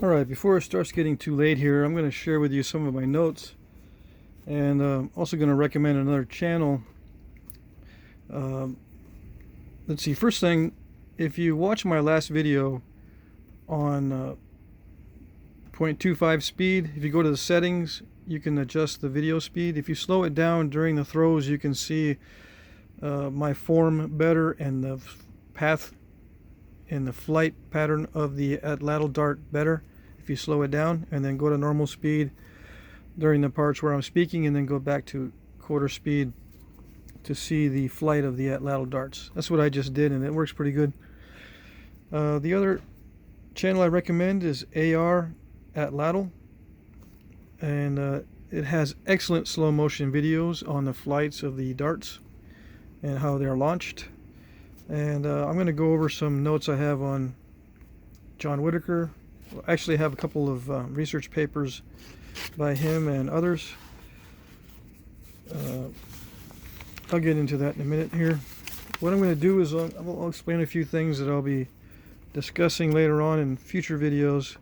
Alright, before it starts getting too late here, I'm going to share with you some of my notes, and also going to recommend another channel. Let's see, first thing, if you watch my last video on 0.25 speed, if you go to the settings, you can adjust the video speed. If you slow it down during the throws, you can see my form better and the path and the flight pattern of the atlatl dart better if you slow it down, and then go to normal speed during the parts where I'm speaking, and then go back to quarter speed to see the flight of the atlatl darts. That's what I just did, and it works pretty good. The other channel I recommend is AR Atlatl, and it has excellent slow motion videos on the flights of the darts and how they're launched. And I'm going to go over some notes I have on John Whitaker. Actually, I have a couple of research papers by him and others. I'll get into that in a minute here. What I'm going to do is I'll explain a few things that I'll be discussing later on in future videos,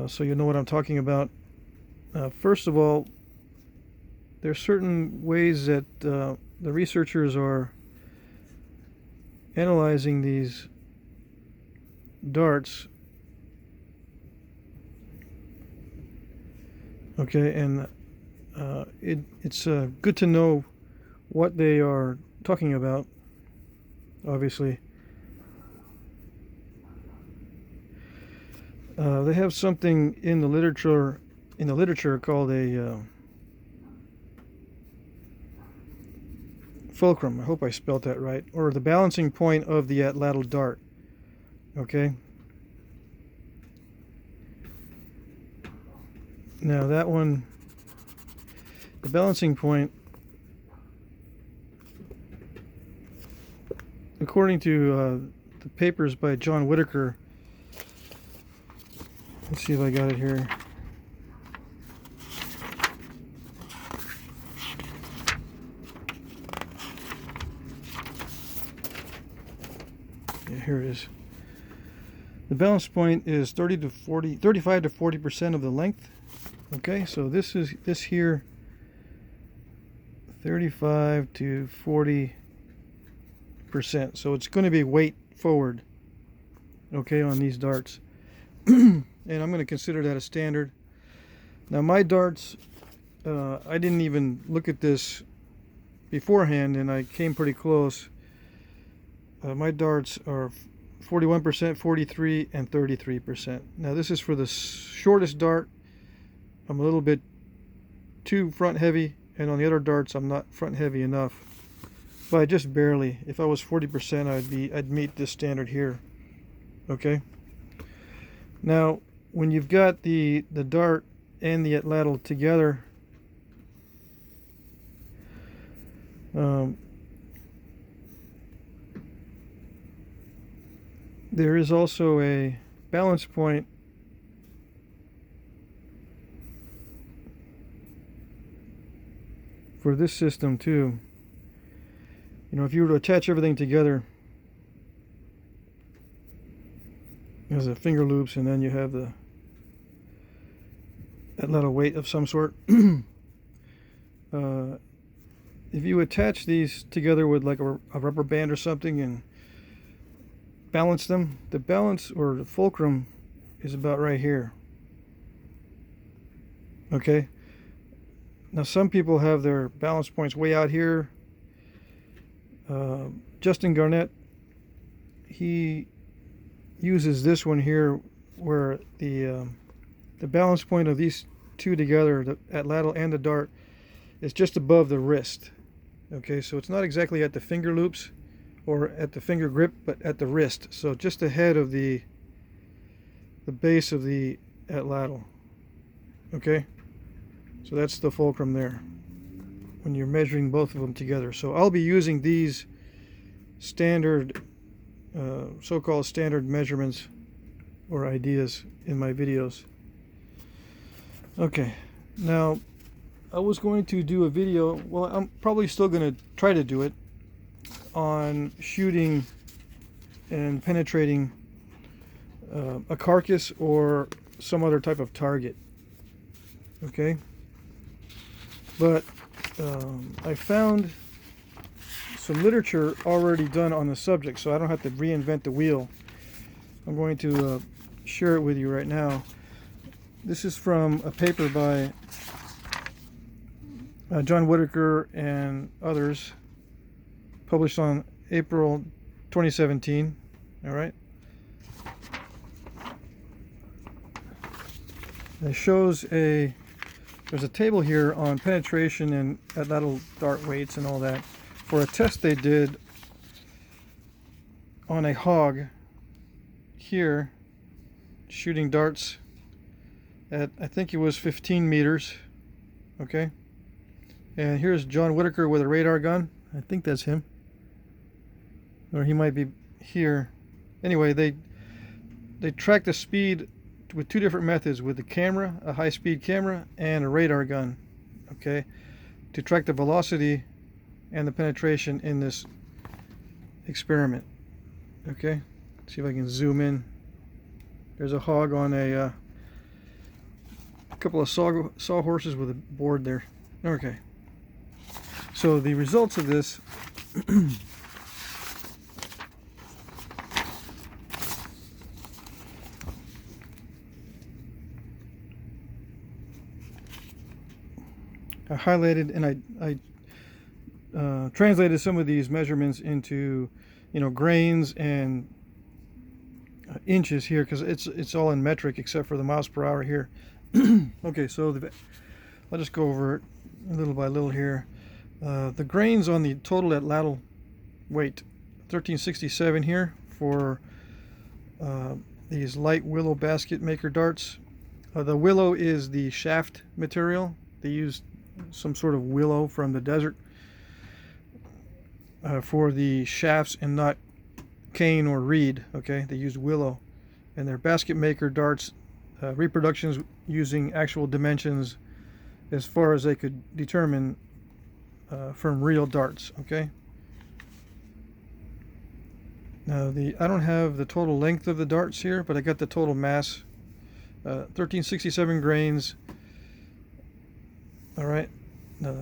so you know what I'm talking about. First of all, there's certain ways that the researchers are analyzing these darts. Okay, and it's good to know what they are talking about, obviously. They have something in the literature called a fulcrum. I hope I spelled that right. Or the balancing point of the atlatl dart. Okay. Now that one, the balancing point, according to the papers by John Whitaker, let's see if I got it here. Yeah, here it is. The balance point is 35 to 40% of the length. Okay, so this here, 35 to 40%. So it's going to be weight forward, okay, on these darts. And I'm going to consider that a standard. Now my darts, I didn't even look at this beforehand, and I came pretty close. My darts are 41%, 43%, and 33%. Now this is for the shortest dart. I'm a little bit too front heavy, and on the other darts I'm not front heavy enough, but just barely. If I was 40%, I'd meet this standard here. Okay. Now when you've got the dart and the atlatl together, there is also a balance point for this system too. You know, if you were to attach everything together, there's the finger loops, and then you have that little weight of some sort. If you attach these together with like a rubber band or something and balance them, the balance or the fulcrum is about right here. Okay. Now some people have their balance points way out here. Justin Garnett, he uses this one here, where the balance point of these two together, the atlatl and the dart, is just above the wrist. Okay, so it's not exactly at the finger loops or at the finger grip, but at the wrist. So just ahead of the base of the atlatl. Okay, so that's the fulcrum there when you're measuring both of them together. So I'll be using these standard, so-called standard measurements or ideas in my videos. Okay, now I was going to do a video, well, I'm probably still going to try to do it, on shooting and penetrating a carcass or some other type of target. Okay, but I found some literature already done on the subject, so I don't have to reinvent the wheel. I'm going to share it with you right now. This is from a paper by John Whitaker and others, published on April 2017. All right. It shows there's a table here on penetration and lateral dart weights and all that for a test they did on a hog here, shooting darts at, I think it was 15 meters. Okay. And here's John Whitaker with a radar gun. I think that's him. Or he might be here. Anyway, they tracked the speed with two different methods, with the camera, a high-speed camera, and a radar gun. Okay, to track the velocity and the penetration in this experiment. Okay, see if I can zoom in. There's a hog on a couple of sawhorses with a board there. Okay, so the results of this I highlighted and I translated some of these measurements into, grains and inches here, because it's all in metric except for the miles per hour here. Okay, so I'll just go over it little by little here. The grains on the total at lateral weight, 1367 here for these light willow basket maker darts. The willow is the shaft material. They used some sort of willow from the desert for the shafts and not cane or reed. Okay, they used willow, and their basket maker darts, reproductions using actual dimensions as far as they could determine from real darts. Okay, now I don't have the total length of the darts here, but I got the total mass, 1367 grains. All right, now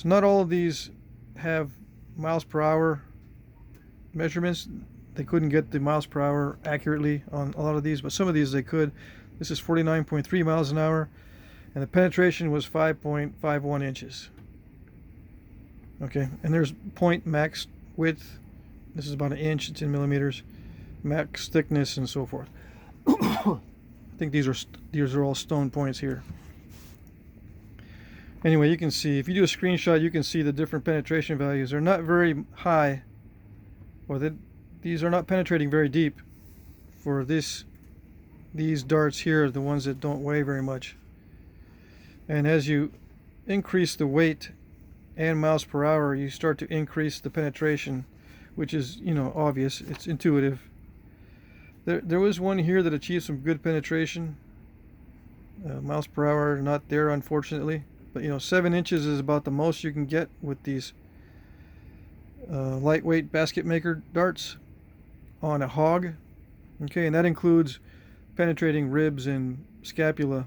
not all of these have miles per hour measurements. They couldn't get the miles per hour accurately on a lot of these, but some of these they could. This is 49.3 miles an hour, and the penetration was 5.51 inches. Okay, and there's point max width. This is about an inch. It's in millimeters. Max thickness and so forth. I think these are all stone points here. Anyway, you can see, if you do a screenshot, you can see the different penetration values. They're not very high, or these are not penetrating very deep for these darts here, the ones that don't weigh very much. And as you increase the weight and miles per hour, you start to increase the penetration, which is, obvious. It's intuitive. There was one here that achieved some good penetration. Miles per hour not there, unfortunately. But 7 inches is about the most you can get with these lightweight basket maker darts on a hog. Okay, and that includes penetrating ribs and scapula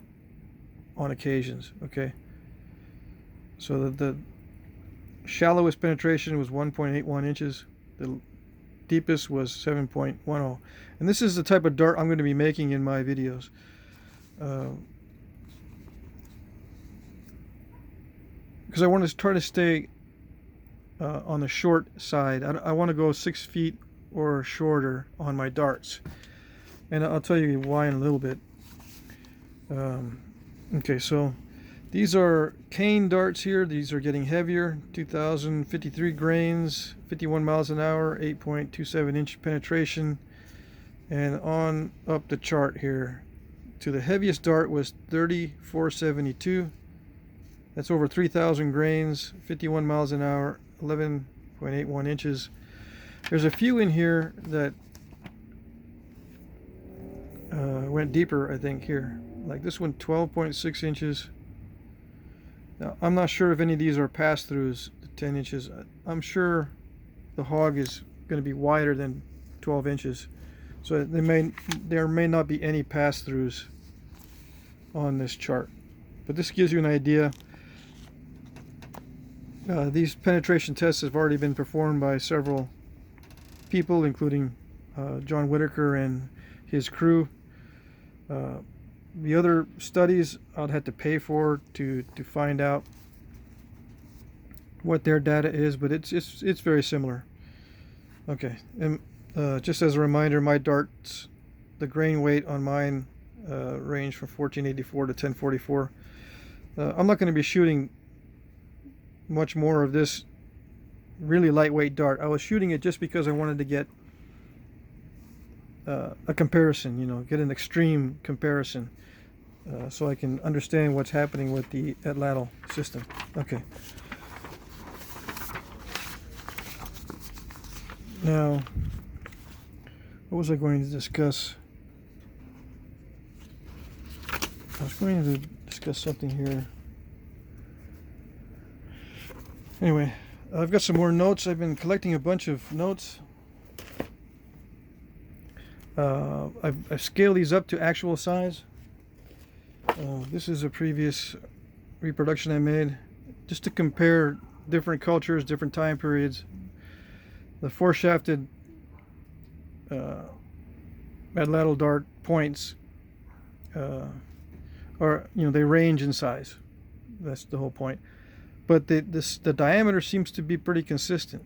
on occasions. Okay, so the shallowest penetration was 1.81 inches. The deepest was 7.10. And this is the type of dart I'm going to be making in my videos. Because I want to try to stay on the short side. I want to go 6 feet or shorter on my darts, and I'll tell you why in a little bit. Okay, so these are cane darts here. These are getting heavier. 2,053 grains, 51 miles an hour, 8.27 inch penetration, and on up the chart here to the heaviest dart was 3472. That's over 3,000 grains, 51 miles an hour, 11.81 inches. There's a few in here that went deeper, I think, here. Like this one, 12.6 inches. Now, I'm not sure if any of these are pass-throughs, 10 inches. I'm sure the hog is going to be wider than 12 inches. So there may not be any pass-throughs on this chart, but this gives you an idea. These penetration tests have already been performed by several people, including John Whitaker and his crew. The other studies I'd have to pay for to find out what their data is, but it's very similar. Okay, and just as a reminder, my darts, the grain weight on mine range from 1484 to 1044. I'm not going to be shooting much more of this really lightweight dart. I was shooting it just because I wanted to get a comparison, you know, get an extreme comparison, so I can understand what's happening with the atlatl system. Okay. Now, what was I going to discuss? I was going to discuss something here. Anyway, I've got some more notes. I've been collecting a bunch of notes. I've scaled these up to actual size. This is a previous reproduction I made just to compare different cultures, different time periods. The four-shafted atlatl dart points are, you know, they range in size. That's the whole point. But the diameter seems to be pretty consistent.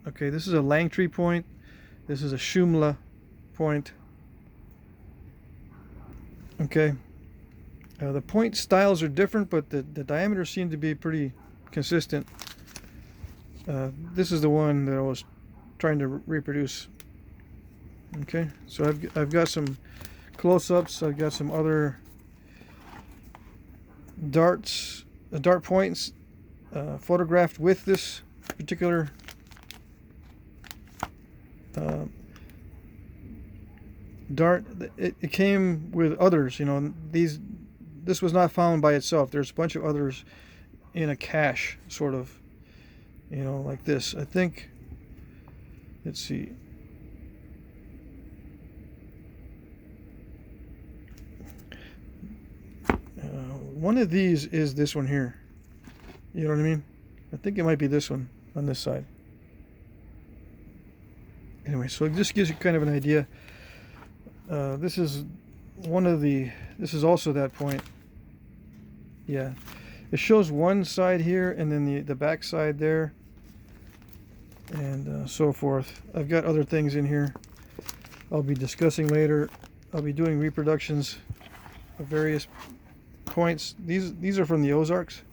Okay, this is a Langtree point. This is a Shumla point. Okay, the point styles are different, but the diameters seem to be pretty consistent. This is the one that I was trying to reproduce. Okay, so I've got some close-ups. I've got some other dart points photographed with this particular dart. It came with others, you know. This was not found by itself. There's a bunch of others in a cache, sort of, you know, like this. I think, let's see. One of these is this one here. You know what I mean? I think it might be this one on this side. Anyway, so it just gives you kind of an idea. This is this is also that point. Yeah, it shows one side here and then the back side there, and so forth. I've got other things in here I'll be discussing later. I'll be doing reproductions of various points. These are from the Ozarks,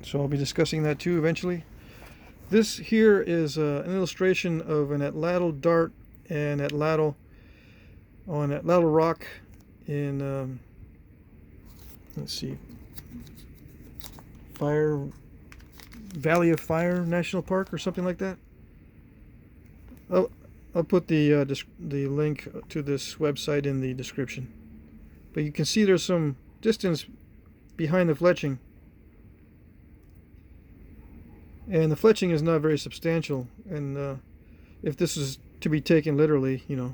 so I'll be discussing that too eventually. This here is an illustration of an atlatl dart and atlatl on atlatl rock in let's see, Valley of Fire National Park or something like that. I'll put the link to this website in the description. But you can see there's some distance behind the fletching, and the fletching is not very substantial. And if this is to be taken literally, you know,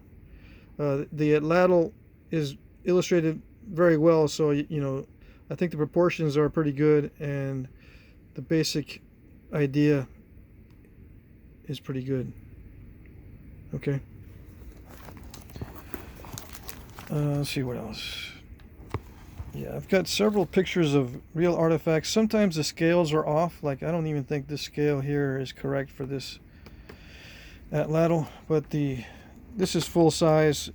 the atlatl is illustrated very well, so you know, I think the proportions are pretty good, and the basic idea is pretty good. Okay. Let's see what else. Yeah, I've got several pictures of real artifacts. Sometimes the scales are off. Like, I don't even think this scale here is correct for this atlatl, but this is full size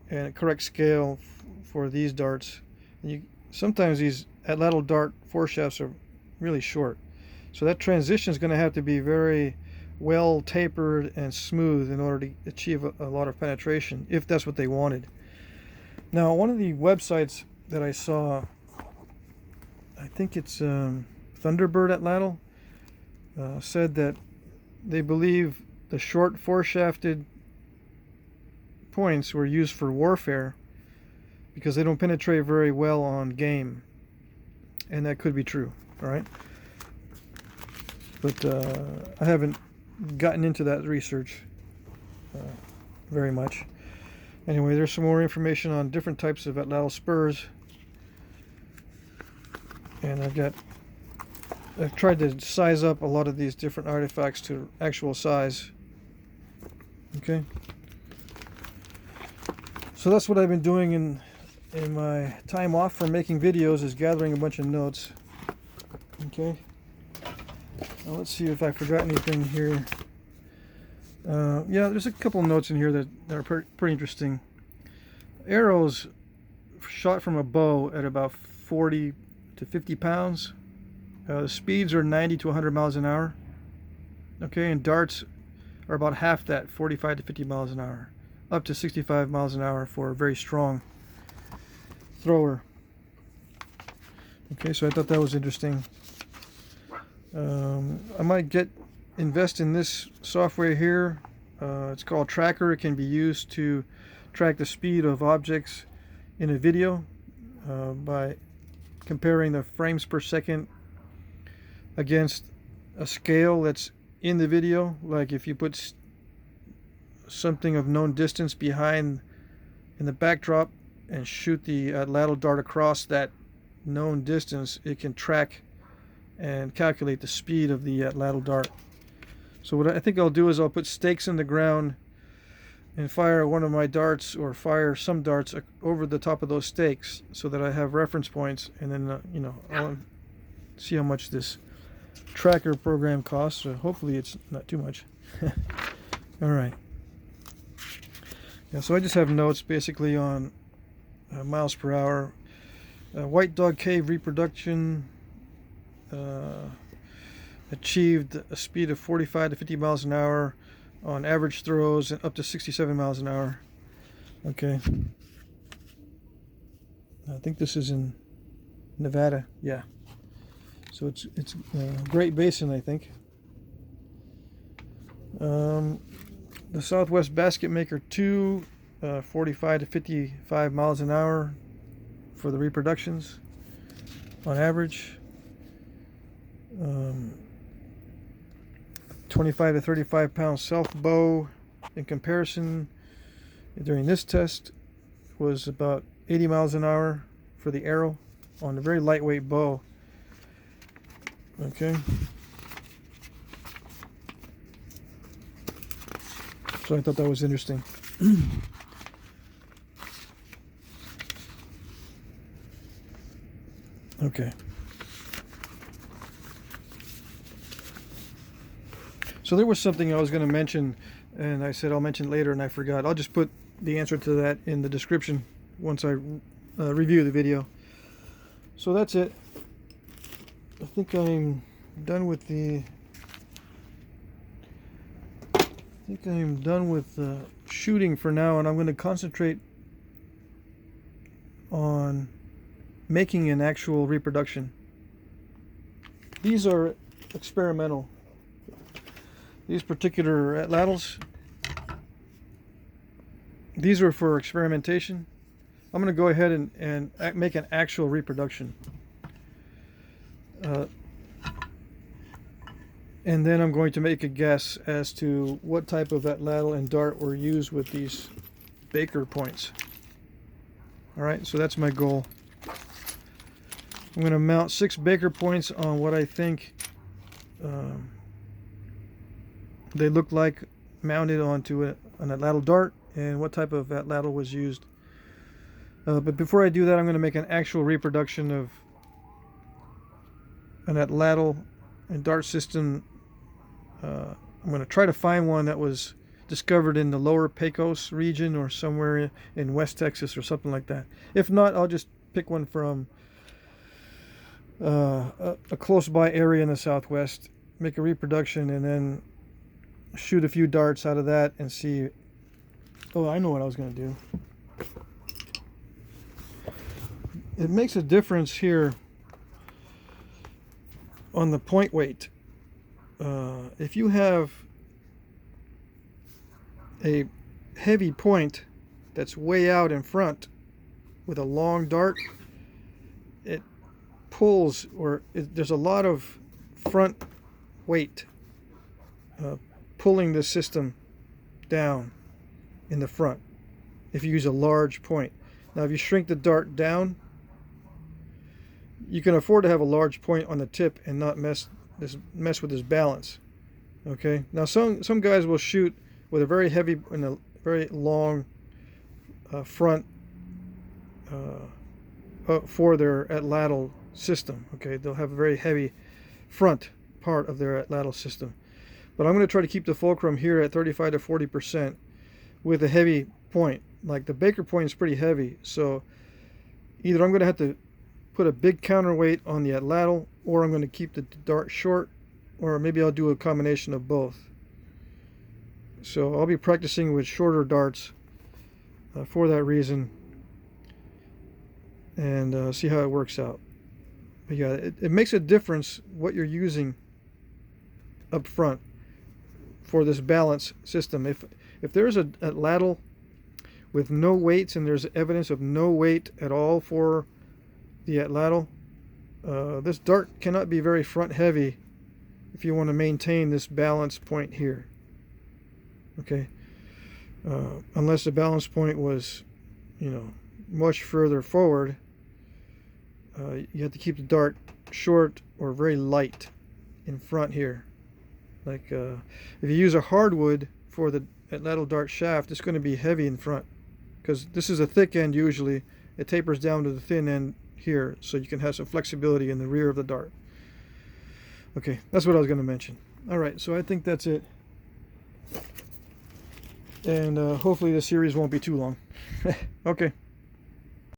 and a correct scale for these darts. Sometimes these atlatl dart foreshafts are really short, so that transition is going to have to be very well tapered and smooth in order to achieve a lot of penetration, if that's what they wanted. Now, one of the websites that I saw, I think it's Thunderbird atlatl, said that they believe the short four-shafted points were used for warfare because they don't penetrate very well on game, and that could be true. All right, but I haven't gotten into that research. very much. Anyway, there's some more information on different types of atlatl spurs, and I've tried to size up a lot of these different artifacts to actual size. Okay, so that's what I've been doing in my time off from making videos, is gathering a bunch of notes. Okay, now let's see if I forgot anything here. Yeah, there's a couple notes in here that are pretty interesting. Arrows shot from a bow at about 40 to 50 pounds. The speeds are 90 to 100 miles an hour. Okay, and darts are about half that, 45 to 50 miles an hour, up to 65 miles an hour for a very strong thrower. Okay, so I thought that was interesting. I might invest in this software here. It's called Tracker. It can be used to track the speed of objects in a video by comparing the frames per second against a scale that's in the video. Like if you put something of known distance behind in the backdrop and shoot the atlatl dart across that known distance, it can track and calculate the speed of the atlatl dart. So what I think I'll do is I'll put stakes in the ground and fire one of my darts, or fire some darts over the top of those stakes, so that I have reference points, and then I'll see how much this tracker program costs. So hopefully it's not too much. All right. Yeah, so I just have notes basically on miles per hour. White dog cave reproduction achieved a speed of 45 to 50 miles an hour on average throws, and up to 67 miles an hour. Okay. I think this is in Nevada. Yeah. So it's Great Basin, I think. The Southwest Basket Maker 2, 45 to 55 miles an hour for the reproductions on average. 25 to 35 pound self bow in comparison during this test was about 80 miles an hour for the arrow on a very lightweight bow. Okay. So I thought that was interesting. Okay. So there was something I was going to mention, and I said I'll mention it later, and I forgot. I'll just put the answer to that in the description once I review the video. So that's it. I think I'm done with shooting for now, and I'm going to concentrate on making an actual reproduction. These are experimental. These particular atlatls, these are for experimentation. I'm going to go ahead and make an actual reproduction. And then I'm going to make a guess as to what type of atlatl and dart were used with these Baker points. Alright, so that's my goal. I'm going to mount 6 Baker points on what I think they look like mounted onto an atlatl dart, and what type of atlatl was used. But before I do that, I'm going to make an actual reproduction of an atlatl and dart system. I'm going to try to find one that was discovered in the lower Pecos region or somewhere in West Texas or something like that. If not, I'll just pick one from a close by area in the Southwest, make a reproduction, and then shoot a few darts out of that and see. Oh, I know what I was going to do. It makes a difference here on the point weight. If you have a heavy point that's way out in front with a long dart, it pulls, or there's a lot of front weight pulling the system down. in the front if you use a large point. Now if you shrink the dart down, you can afford to have a large point on the tip and not mess with this balance. Okay, now some guys will shoot with a very heavy and a very long front for their atlatl system. Okay, they'll have a very heavy front part of their atlatl system. But I'm going to try to keep the fulcrum here at 35 to 40% with a heavy point. Like the Baker point is pretty heavy, so either I'm going to have to put a big counterweight on the atlatl, or I'm going to keep the dart short, or maybe I'll do a combination of both. So I'll be practicing with shorter darts for that reason, and see how it works out. But yeah, it makes a difference what you're using up front for this balance system. If there's a atlatl with no weights and there's evidence of no weight at all for the atlatl, this dart cannot be very front heavy if you want to maintain this balance point here. Okay, unless the balance point was, much further forward, you have to keep the dart short or very light in front here. Like if you use a hardwood for the atlatl dart shaft, it's going to be heavy in front, because this is a thick end usually. It tapers down to the thin end here, so you can have some flexibility in the rear of the dart. Okay, that's what I was going to mention. Alright, so I think that's it. And hopefully the series won't be too long. Okay.